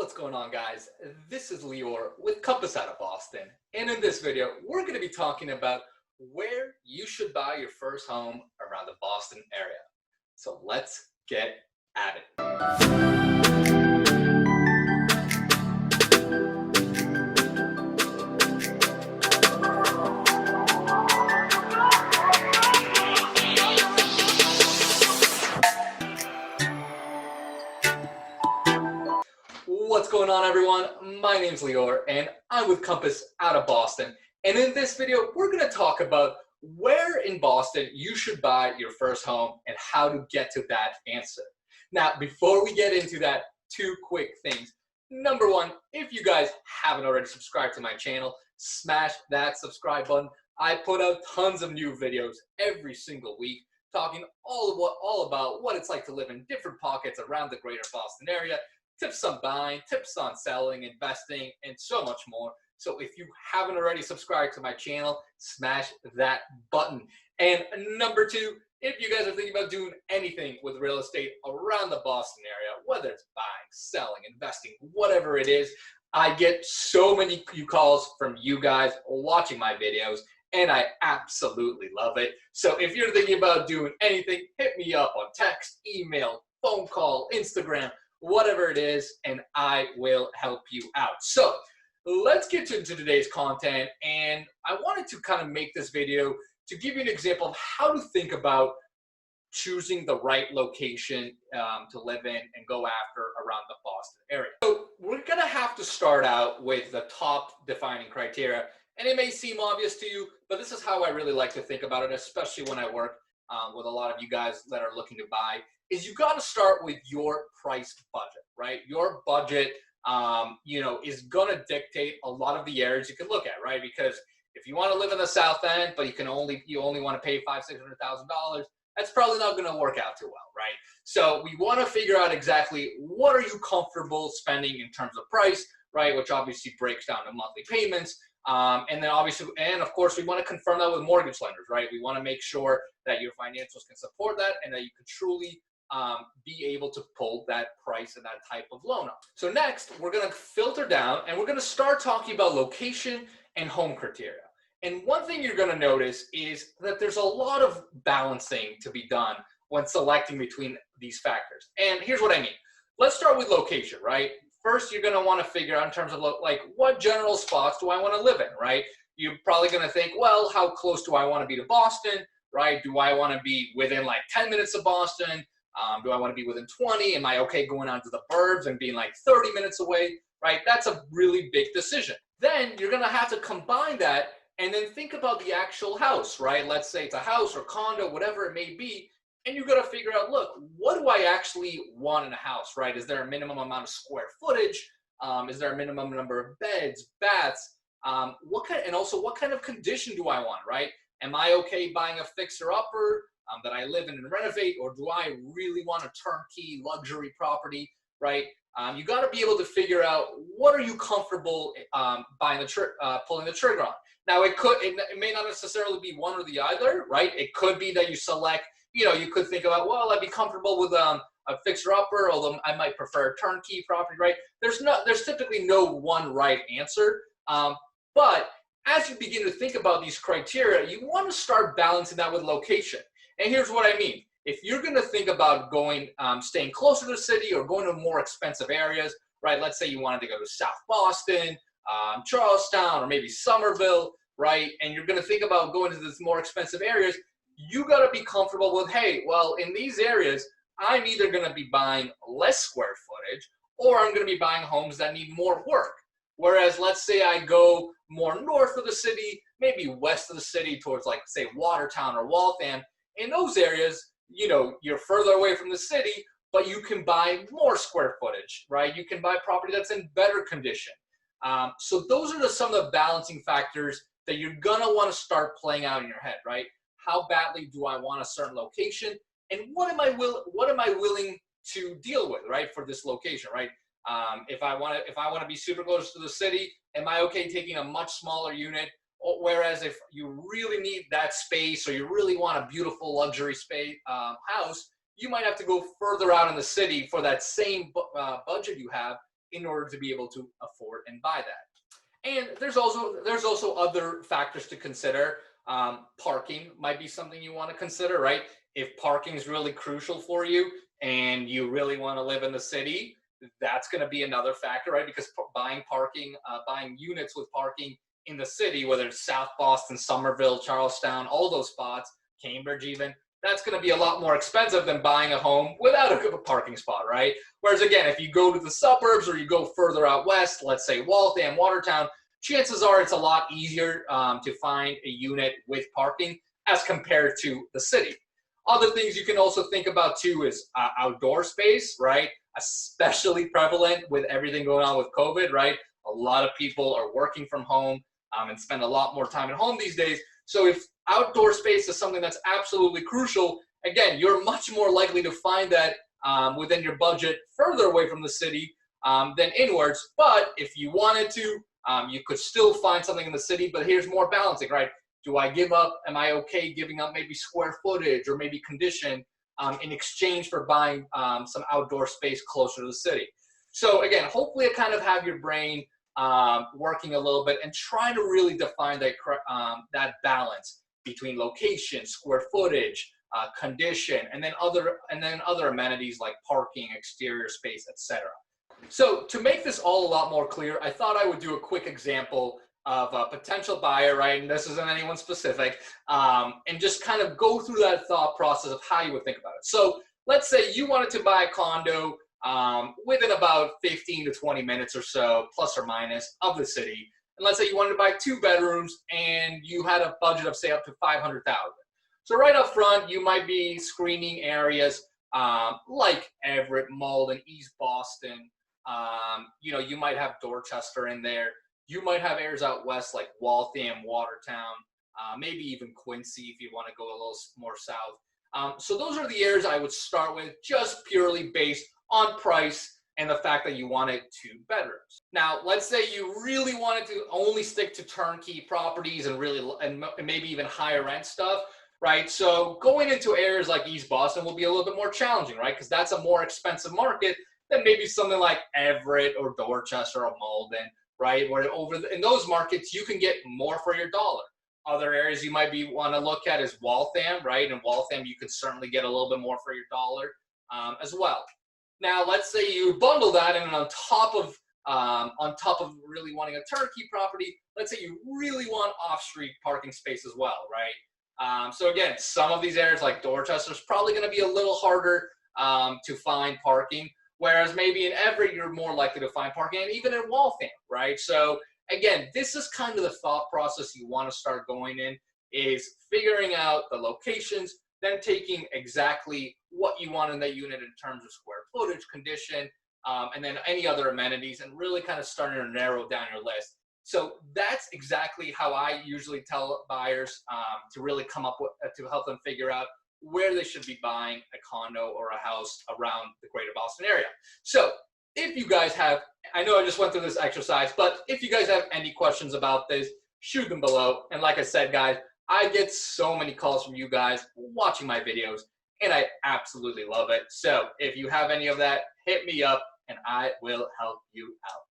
What's going on, guys? This is Lior with Compass out of Boston, and in this video we're going to be talking about where you should buy your first home around the Boston area. So let's get at it. What's going on, everyone? My name's Lior and I'm with Compass out of Boston, and in this video we're going to talk about where in Boston you should buy your first home and how to get to that answer. Now, before we get into that, two quick things. Number one, if you guys haven't already subscribed to my channel, smash that subscribe button. I put out tons of new videos every single week talking all about what it's like to live in different pockets around the greater Boston area. Tips on buying, tips on selling, investing, and so much more. So if you haven't already subscribed to my channel, smash that button. And number two, if you guys are thinking about doing anything with real estate around the Boston area, whether it's buying, selling, investing, whatever it is, I get so many calls from you guys watching my videos, and I absolutely love it. So if you're thinking about doing anything, hit me up on text, email, phone call, Instagram, whatever it is, and I will help you out. So let's get into today's content, and I wanted to kind of make this video to give you an example of how to think about choosing the right location to live in and go after around the Boston area. So we're gonna have to start out with the top defining criteria, and it may seem obvious to you, but this is how I really like to think about it, especially when I work with a lot of you guys that are looking to buy, is you got to start with your price budget, right? Your budget, is going to dictate a lot of the areas you can look at, right? Because if you want to live in the South End, but you only want to pay $500,000-$600,000, that's probably not going to work out too well, right? So we want to figure out exactly what are you comfortable spending in terms of price, right? Which obviously breaks down to monthly payments. And then obviously, and of course, we want to confirm that with mortgage lenders, right? We want to make sure that your financials can support that and that you can truly be able to pull that price and that type of loan up. So next, we're going to filter down and we're going to start talking about location and home criteria. And one thing you're going to notice is that there's a lot of balancing to be done when selecting between these factors. And here's what I mean. Let's start with location, right? First, you're going to want to figure out in terms of what general spots do I want to live in, right? You're probably going to think, well, how close do I want to be to Boston, right? Do I want to be within 10 minutes of Boston? Do I want to be within 20? Am I okay going out to the burbs and being 30 minutes away, right? That's a really big decision. Then you're going to have to combine that and then think about the actual house, right? Let's say it's a house or condo, whatever it may be. And you've got to figure out, look, what do I actually want in a house, right? Is there a minimum amount of square footage? Is there a minimum number of beds, baths? What kind of condition do I want, right? Am I okay buying a fixer-upper that I live in and renovate, or do I really want a turnkey luxury property, right? You got to be able to figure out what are you comfortable pulling the trigger on. Now, it may not necessarily be one or the other, right? It could be that you select, you could think about, well, I'd be comfortable with a fixer-upper, although I might prefer a turnkey property, right? There's typically no one right answer, but as you begin to think about these criteria, you want to start balancing that with location. And here's what I mean. If you're going to think about staying closer to the city or going to more expensive areas, right? Let's say you wanted to go to South Boston, Charlestown, or maybe Somerville, right? And you're going to think about going to these more expensive areas, you got to be comfortable with, hey, well, in these areas, I'm either going to be buying less square footage or I'm going to be buying homes that need more work. Whereas let's say I go more north of the city, maybe west of the city towards say Watertown or Waltham. In those areas, you're further away from the city, but you can buy more square footage, right? You can buy property that's in better condition. So those are some of the balancing factors that you're gonna want to start playing out in your head, right? How badly do I want a certain location, and what am I willing to deal with, right, for this location, right? If I want to be super close to the city, am I okay taking a much smaller unit? Whereas if you really need that space or you really want a beautiful luxury space house, you might have to go further out in the city for that same budget you have in order to be able to afford and buy that. And there's also other factors to consider. Parking might be something you want to consider, right? If parking is really crucial for you and you really want to live in the city, that's going to be another factor, right? Because buying units with parking in the city, whether it's South Boston, Somerville, Charlestown, all those spots, Cambridge even, that's going to be a lot more expensive than buying a home without a parking spot, right? Whereas again, if you go to the suburbs or you go further out west, let's say Waltham, Watertown, chances are it's a lot easier to find a unit with parking as compared to the city. Other things you can also think about too is outdoor space, right? Especially prevalent with everything going on with COVID, right? A lot of people are working from home and spend a lot more time at home these days. So if outdoor space is something that's absolutely crucial, again, you're much more likely to find that within your budget further away from the city than inwards. But if you wanted to, you could still find something in the city, but here's more balancing, right? Do I give up, am I okay giving up maybe square footage or maybe condition in exchange for buying some outdoor space closer to the city? So again, hopefully I kind of have your brain working a little bit and trying to really define that balance between location, square footage, condition, and then other amenities like parking, exterior space, etc. So to make this all a lot more clear, I thought I would do a quick example of a potential buyer, right? And this isn't anyone specific, and just kind of go through that thought process of how you would think about it. So let's say you wanted to buy a condo within about 15 to 20 minutes or so, plus or minus, of the city. And let's say you wanted to buy 2 bedrooms and you had a budget of say up to $500,000. So right up front, you might be screening areas like Everett, Malden, East Boston. You might have Dorchester in there. You might have areas out west like Waltham, Watertown, maybe even Quincy if you want to go a little more south. So those are the areas I would start with, just purely based on price and the fact that you wanted 2 bedrooms. Now, let's say you really wanted to only stick to turnkey properties and maybe even higher rent stuff, right? So going into areas like East Boston will be a little bit more challenging, right? Because that's a more expensive market than maybe something like Everett or Dorchester or Malden, right? Where in those markets, you can get more for your dollar. Other areas you might want to look at is Waltham, right? In Waltham, you could certainly get a little bit more for your dollar as well. Now, let's say you bundle that, and on top of really wanting a turnkey property, let's say you really want off-street parking space as well, right? So again, some of these areas like Dorchester is probably going to be a little harder to find parking, whereas maybe in Everett you're more likely to find parking, and even in Waltham, right? So again, this is kind of the thought process you want to start going in, is figuring out the locations, then taking exactly what you want in that unit in terms of square footage, condition, and then any other amenities, and really kind of starting to narrow down your list. So that's exactly how I usually tell buyers to really come up with, to help them figure out where they should be buying a condo or a house around the greater Boston area. So if you guys have, I know I just went through this exercise, but if you guys have any questions about this, shoot them below. And like I said, guys, I get so many calls from you guys watching my videos, and I absolutely love it. So if you have any of that, hit me up and I will help you out.